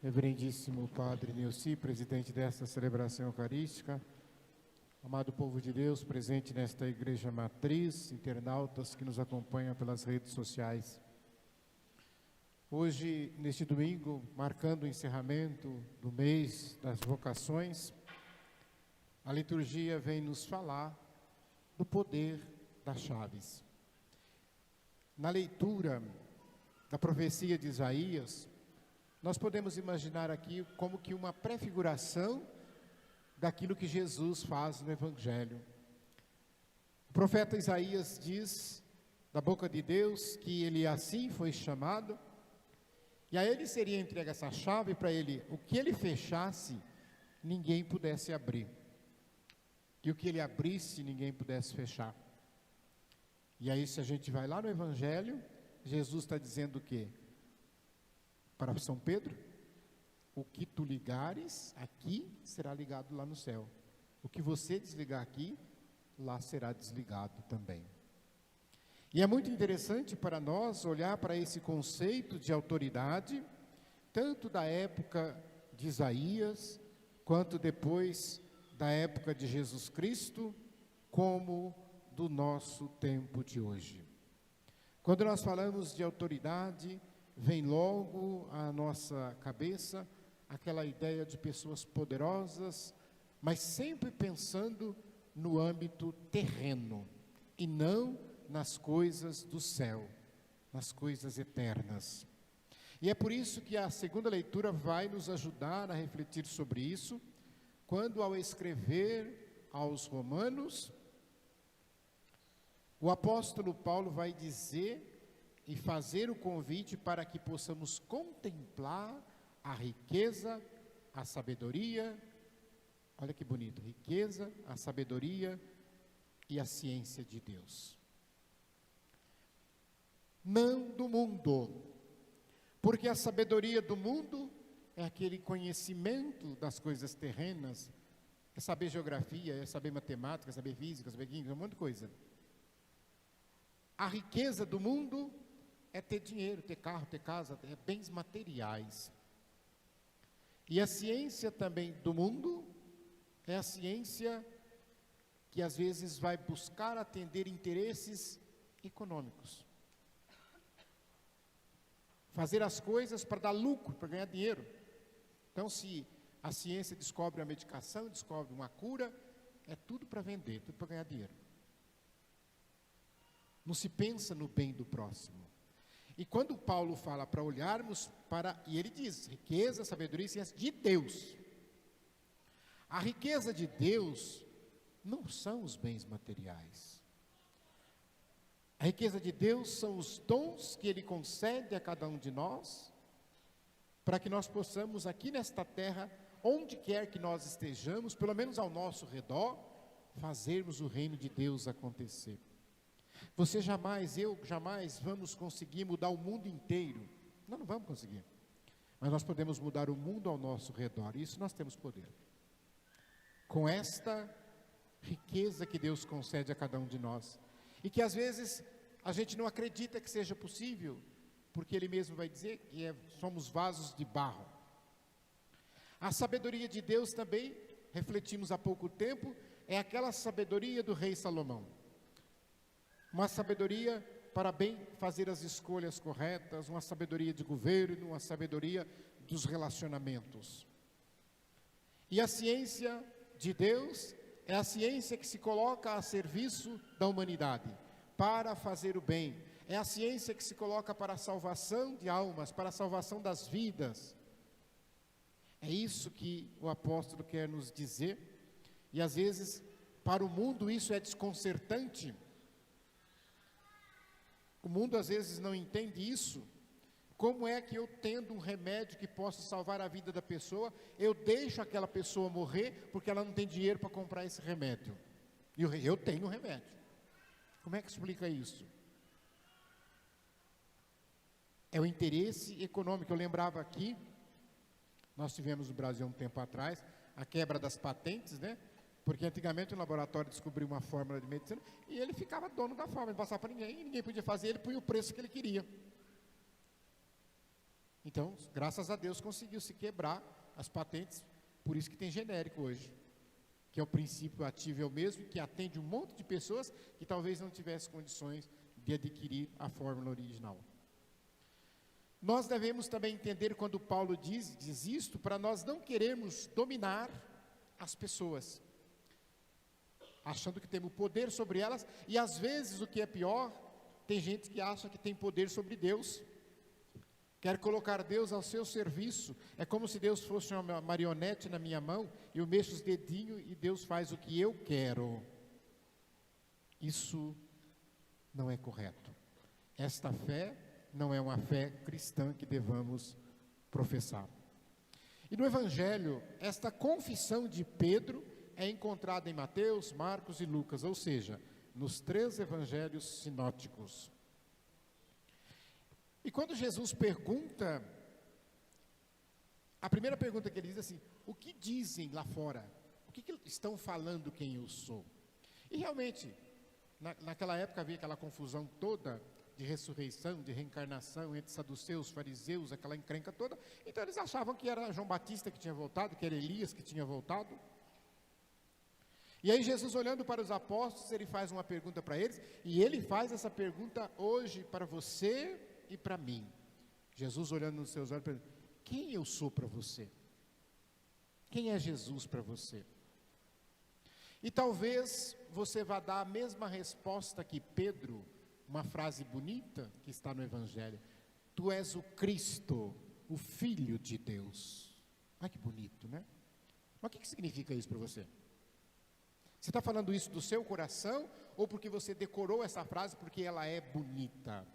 Reverendíssimo Padre Nilci, presidente desta celebração eucarística, amado povo de Deus, presente nesta igreja matriz, internautas que nos acompanham pelas redes sociais. Hoje, neste domingo, marcando o encerramento do mês das vocações, a liturgia vem nos falar do poder das chaves. Na leitura da profecia de Isaías, nós podemos imaginar aqui como que uma prefiguração daquilo que Jesus faz no Evangelho. O profeta Isaías diz, da boca de Deus, que ele assim foi chamado, e a ele seria entregue essa chave para ele, o que ele fechasse, ninguém pudesse abrir. E o que ele abrisse, ninguém pudesse fechar. E aí, se a gente vai lá no Evangelho, Jesus está dizendo o quê? Para São Pedro, o que tu ligares aqui, será ligado lá no céu. O que você desligar aqui, lá será desligado também. E é muito interessante para nós olhar para esse conceito de autoridade, tanto da época de Isaías, quanto depois da época de Jesus Cristo, como do nosso tempo de hoje. Quando nós falamos de autoridade, vem logo à nossa cabeça aquela ideia de pessoas poderosas, mas sempre pensando no âmbito terreno e não nas coisas do céu, nas coisas eternas. E é por isso que a segunda leitura vai nos ajudar a refletir sobre isso, quando ao escrever aos Romanos, o apóstolo Paulo vai dizer e fazer o convite para que possamos contemplar a riqueza, a sabedoria, olha que bonito, riqueza, a sabedoria e a ciência de Deus. Não do mundo, porque a sabedoria do mundo é aquele conhecimento das coisas terrenas, é saber geografia, é saber matemática, é saber física, é saber química, um monte de coisa. A riqueza do mundo é ter dinheiro, ter carro, ter casa, é bens materiais. E a ciência também do mundo é a ciência que às vezes vai buscar atender interesses econômicos. Fazer as coisas para dar lucro, para ganhar dinheiro. Então, se a ciência descobre a medicação, descobre uma cura, é tudo para vender, tudo para ganhar dinheiro. Não se pensa no bem do próximo. E quando Paulo fala para olharmos para, e ele diz, riqueza, sabedoria e ciência de Deus. A riqueza de Deus não são os bens materiais. A riqueza de Deus são os dons que Ele concede a cada um de nós, para que nós possamos aqui nesta terra, onde quer que nós estejamos, pelo menos ao nosso redor, fazermos o reino de Deus acontecer. Você jamais, eu jamais vamos conseguir mudar o mundo inteiro. Nós não vamos conseguir. Mas nós podemos mudar o mundo ao nosso redor. Isso nós temos poder. Com esta riqueza que Deus concede a cada um de nós. E que às vezes a gente não acredita que seja possível. Porque Ele mesmo vai dizer que somos vasos de barro. A sabedoria de Deus também, refletimos há pouco tempo, é aquela sabedoria do rei Salomão. Uma sabedoria para bem fazer as escolhas corretas, uma sabedoria de governo, uma sabedoria dos relacionamentos. E a ciência de Deus é a ciência que se coloca a serviço da humanidade, para fazer o bem. É a ciência que se coloca para a salvação de almas, para a salvação das vidas. É isso que o apóstolo quer nos dizer. E às vezes, para o mundo isso é desconcertante. O mundo às vezes não entende isso. Como é que eu, tendo um remédio que possa salvar a vida da pessoa, eu deixo aquela pessoa morrer porque ela não tem dinheiro para comprar esse remédio? E eu tenho o remédio. Como é que explica isso? É o interesse econômico. Eu lembrava aqui, nós tivemos no Brasil um tempo atrás, a quebra das patentes, né? Porque antigamente o laboratório descobriu uma fórmula de medicina e ele ficava dono da fórmula, não passava para ninguém, e ninguém podia fazer, ele punha o preço que ele queria. Então, graças a Deus, conseguiu se quebrar as patentes, por isso que tem genérico hoje, que é o princípio ativo é o mesmo, e que atende um monte de pessoas que talvez não tivessem condições de adquirir a fórmula original. Nós devemos também entender quando Paulo diz isto, para nós não queremos dominar as pessoas, achando que temos poder sobre elas, e às vezes o que é pior, tem gente que acha que tem poder sobre Deus, quer colocar Deus ao seu serviço, é como se Deus fosse uma marionete na minha mão, eu mexo os dedinhos e Deus faz o que eu quero. Isso não é correto. Esta fé não é uma fé cristã que devamos professar. E no Evangelho, esta confissão de Pedro é encontrada em Mateus, Marcos e Lucas, ou seja, nos 3 evangelhos sinóticos. E quando Jesus pergunta, a primeira pergunta que ele diz é assim: o que dizem lá fora? O que estão falando quem eu sou? E realmente, naquela época havia aquela confusão toda de ressurreição, de reencarnação entre saduceus, fariseus, aquela encrenca toda. Então eles achavam que era João Batista que tinha voltado, que era Elias que tinha voltado. E aí Jesus, olhando para os apóstolos, ele faz uma pergunta para eles, e ele faz essa pergunta hoje para você e para mim. Jesus, olhando nos seus olhos, pergunta: quem eu sou para você? Quem é Jesus para você? E talvez você vá dar a mesma resposta que Pedro, uma frase bonita que está no Evangelho: tu és o Cristo, o Filho de Deus. Olha que bonito, né? Mas o que significa isso para você? Você está falando isso do seu coração, ou porque você decorou essa frase porque ela é bonita?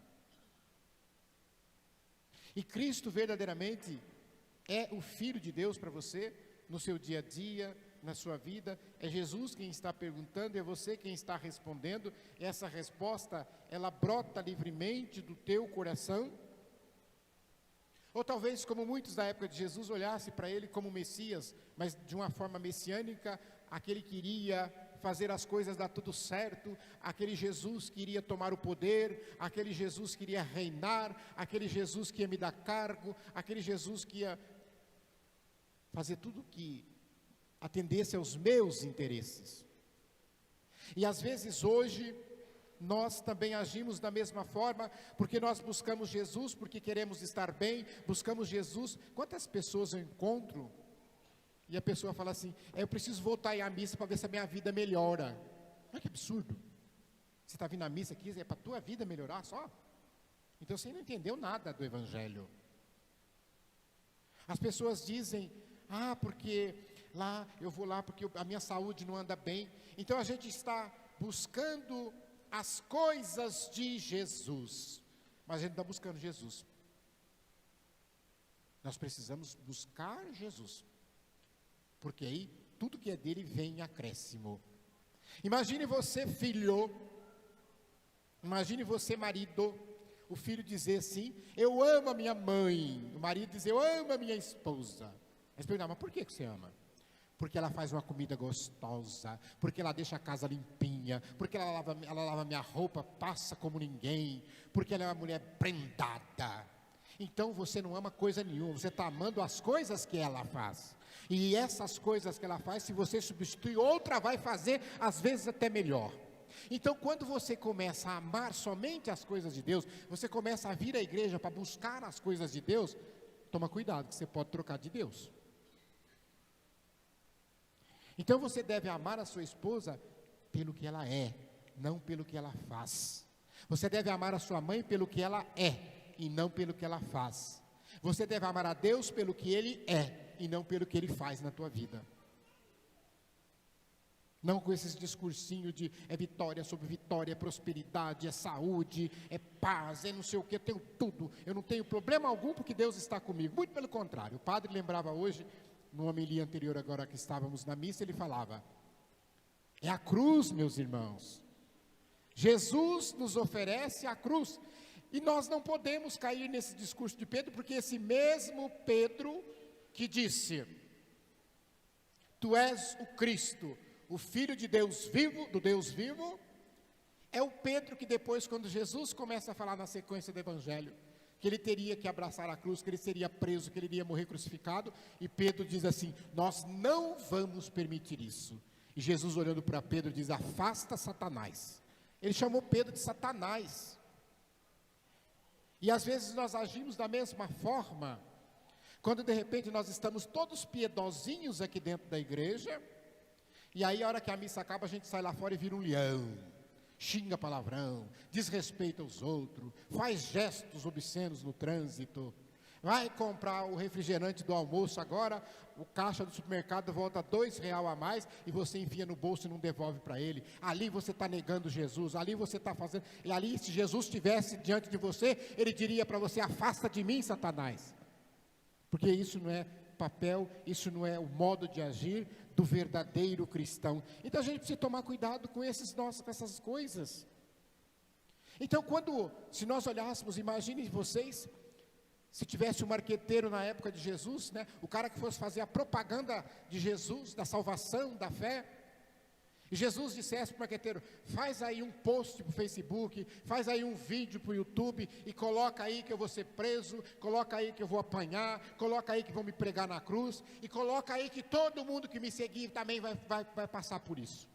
E Cristo verdadeiramente é o Filho de Deus para você, no seu dia a dia, na sua vida? É Jesus quem está perguntando, é você quem está respondendo, e essa resposta, ela brota livremente do teu coração? Ou talvez, como muitos da época de Jesus, olhassem para ele como Messias, mas de uma forma messiânica, aquele que iria fazer as coisas dar tudo certo, aquele Jesus que iria tomar o poder, aquele Jesus que iria reinar, aquele Jesus que ia me dar cargo, aquele Jesus que ia fazer tudo que atendesse aos meus interesses. E às vezes hoje, nós também agimos da mesma forma, porque nós buscamos Jesus, porque queremos estar bem, buscamos Jesus. Quantas pessoas eu encontro, e a pessoa fala assim: eu preciso voltar à missa para ver se a minha vida melhora. Olha que absurdo. Você está vindo à missa aqui, é para a tua vida melhorar só? Então você não entendeu nada do Evangelho. As pessoas dizem: porque lá, eu vou lá porque a minha saúde não anda bem. Então a gente está buscando as coisas de Jesus, mas a gente não está buscando Jesus. Nós precisamos buscar Jesus, porque aí tudo que é dele vem em acréscimo. Imagine você, filho, imagine você, marido, o filho dizer assim: eu amo a minha mãe, o marido dizer: eu amo a minha esposa. A esposa: mas por que você ama? Porque ela faz uma comida gostosa, porque ela deixa a casa limpinha, porque ela lava minha roupa, passa como ninguém, porque ela é uma mulher prendada. Então você não ama coisa nenhuma, você está amando as coisas que ela faz. E essas coisas que ela faz, se você substituir, outra vai fazer, às vezes até melhor. Então quando você começa a amar somente as coisas de Deus, você começa a vir à igreja para buscar as coisas de Deus, toma cuidado que você pode trocar de Deus. Então você deve amar a sua esposa pelo que ela é, não pelo que ela faz. Você deve amar a sua mãe pelo que ela é, e não pelo que ela faz. Você deve amar a Deus pelo que Ele é, e não pelo que Ele faz na tua vida. Não com esses discursinhos de é vitória sobre vitória, é prosperidade, é saúde, é paz, é não sei o que, eu tenho tudo, eu não tenho problema algum porque Deus está comigo. Muito pelo contrário. O padre lembrava hoje, no homilia anterior, agora que estávamos na missa, ele falava: é a cruz, meus irmãos. Jesus nos oferece a cruz. E nós não podemos cair nesse discurso de Pedro, porque esse mesmo Pedro que disse: tu és o Cristo, o Filho de Deus vivo, do Deus vivo, é o Pedro que depois, quando Jesus começa a falar na sequência do Evangelho, que ele teria que abraçar a cruz, que ele seria preso, que ele iria morrer crucificado, e Pedro diz assim: nós não vamos permitir isso. E Jesus, olhando para Pedro, diz: afasta Satanás. Ele chamou Pedro de Satanás. E às vezes nós agimos da mesma forma, quando de repente nós estamos todos piedosinhos aqui dentro da igreja, e aí a hora que a missa acaba a gente sai lá fora e vira um leão, xinga palavrão, desrespeita os outros, faz gestos obscenos no trânsito, vai comprar o refrigerante do almoço agora, o caixa do supermercado volta R$2 a mais, e você enfia no bolso e não devolve para ele. Ali você está negando Jesus, ali você está fazendo, e ali se Jesus estivesse diante de você, ele diria para você: afasta de mim, Satanás. Porque isso não é papel, isso não é o modo de agir do verdadeiro cristão. Então a gente precisa tomar cuidado com essas coisas. Então se nós olhássemos, imaginem vocês, se tivesse um marqueteiro na época de Jesus, né, o cara que fosse fazer a propaganda de Jesus, da salvação, da fé, e Jesus dissesse para o marqueteiro: faz aí um post para o Facebook, faz aí um vídeo para o YouTube, e coloca aí que eu vou ser preso, coloca aí que eu vou apanhar, coloca aí que vão me pregar na cruz, e coloca aí que todo mundo que me seguir também vai passar por isso.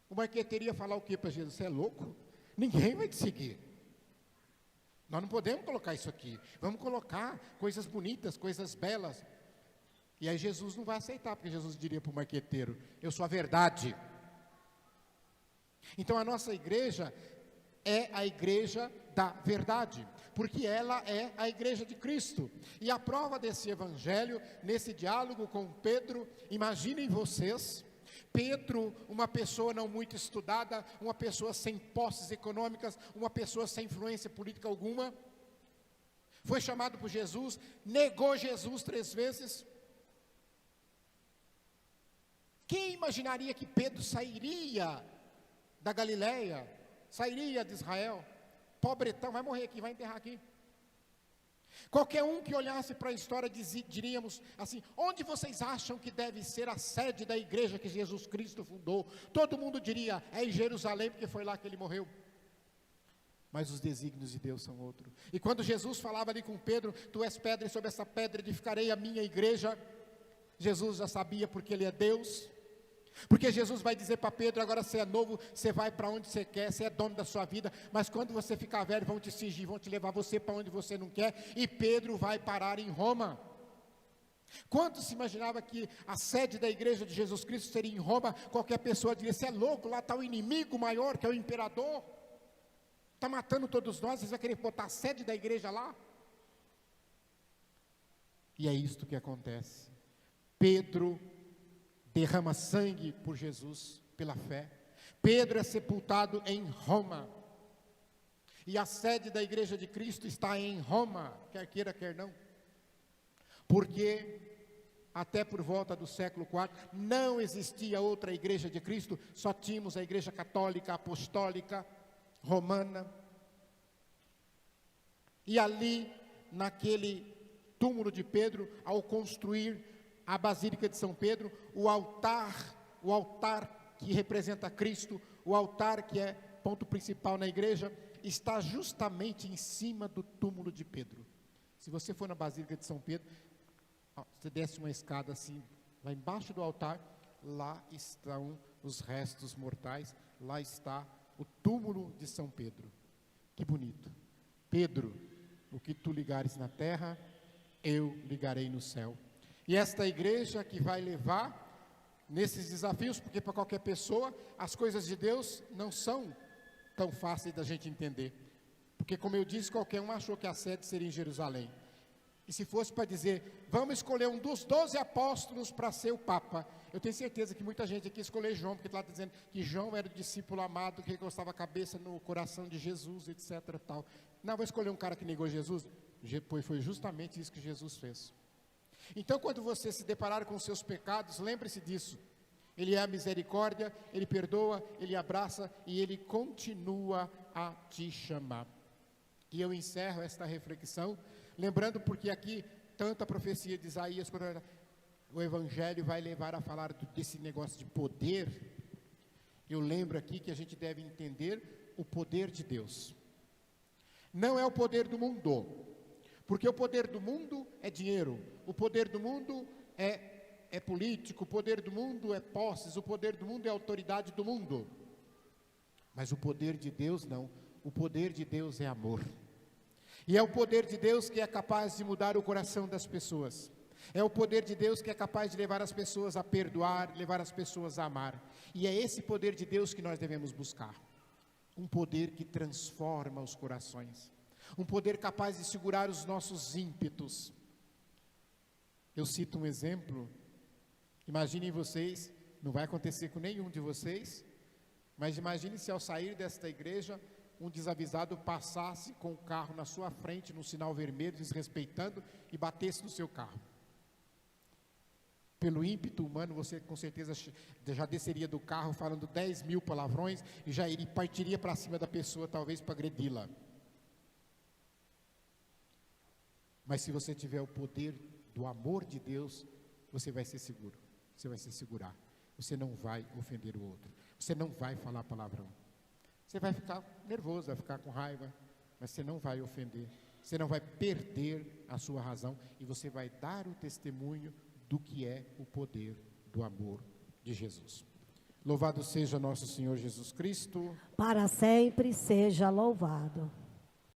O marqueteiro ia falar o que para Jesus? Você é louco? Ninguém vai te seguir. Nós não podemos colocar isso aqui. Vamos colocar coisas bonitas, coisas belas. E aí Jesus não vai aceitar, porque Jesus diria para o marqueteiro: eu sou a verdade. Então a nossa igreja é a igreja da verdade, porque ela é a igreja de Cristo. E a prova desse evangelho, nesse diálogo com Pedro, imaginem vocês, Pedro, uma pessoa não muito estudada, uma pessoa sem posses econômicas, uma pessoa sem influência política alguma, foi chamado por Jesus, negou Jesus 3 vezes. Quem imaginaria que Pedro sairia da Galileia, sairia de Israel? Pobretão, vai morrer aqui, vai enterrar aqui. Qualquer um que olhasse para a história, diríamos assim: onde vocês acham que deve ser a sede da igreja que Jesus Cristo fundou? Todo mundo diria: é em Jerusalém, porque foi lá que ele morreu. Mas os desígnios de Deus são outros. E quando Jesus falava ali com Pedro: tu és pedra, e sobre essa pedra edificarei a minha igreja, Jesus já sabia, porque ele é Deus. Porque Jesus vai dizer para Pedro: agora você é novo, você vai para onde você quer, você é dono da sua vida, mas quando você ficar velho vão te cingir, vão te levar você para onde você não quer, e Pedro vai parar em Roma. Quando se imaginava que a sede da igreja de Jesus Cristo seria em Roma, qualquer pessoa diria: você é louco, lá está o inimigo maior, que é o imperador, está matando todos nós, vocês vão querer botar a sede da igreja lá? E é isto que acontece. Pedro derrama sangue por Jesus, pela fé. Pedro é sepultado em Roma, e a sede da igreja de Cristo está em Roma, quer queira, quer não, porque até por volta do século IV não existia outra igreja de Cristo, só tínhamos a igreja católica, apostólica, romana. E ali, naquele túmulo de Pedro, ao construir a Basílica de São Pedro, o altar que representa Cristo, o altar que é ponto principal na igreja, está justamente em cima do túmulo de Pedro. Se você for na Basílica de São Pedro, você desce uma escada assim, lá embaixo do altar, lá estão os restos mortais, lá está o túmulo de São Pedro. Que bonito. Pedro, o que tu ligares na terra, eu ligarei no céu. E esta igreja que vai levar nesses desafios, porque para qualquer pessoa as coisas de Deus não são tão fáceis da gente entender. Porque, como eu disse, qualquer um achou que a sede seria em Jerusalém. E se fosse para dizer: vamos escolher um dos 12 apóstolos para ser o Papa, eu tenho certeza que muita gente aqui escolheu João, porque lá está dizendo que João era o discípulo amado, que encostava a cabeça no coração de Jesus, etc. Tal. Não, vou escolher um cara que negou Jesus. Pois foi justamente isso que Jesus fez. Então, quando você se deparar com os seus pecados, lembre-se disso. Ele é a misericórdia, Ele perdoa, Ele abraça e Ele continua a te chamar. E eu encerro esta reflexão, lembrando, porque aqui, tanto a profecia de Isaías, o Evangelho vai levar a falar desse negócio de poder. Eu lembro aqui que a gente deve entender o poder de Deus. Não é o poder do mundo, porque o poder do mundo é dinheiro, o poder do mundo é político, o poder do mundo é posses, o poder do mundo é autoridade do mundo. Mas o poder de Deus não, o poder de Deus é amor. E é o poder de Deus que é capaz de mudar o coração das pessoas. É o poder de Deus que é capaz de levar as pessoas a perdoar, levar as pessoas a amar. E é esse poder de Deus que nós devemos buscar. Um poder que transforma os corações. Um poder capaz de segurar os nossos ímpetos. Eu cito um exemplo. Imaginem vocês, não vai acontecer com nenhum de vocês, mas imagine se ao sair desta igreja, um desavisado passasse com o carro na sua frente, no sinal vermelho, desrespeitando, e batesse no seu carro. Pelo ímpeto humano, você com certeza já desceria do carro falando 10 mil palavrões e já partiria para cima da pessoa, talvez para agredi-la. Mas se você tiver o poder do amor de Deus, você vai ser seguro, você vai se segurar, você não vai ofender o outro, você não vai falar palavrão. Você vai ficar nervoso, vai ficar com raiva, mas você não vai ofender, você não vai perder a sua razão e você vai dar o testemunho do que é o poder do amor de Jesus. Louvado seja nosso Senhor Jesus Cristo. Para sempre seja louvado.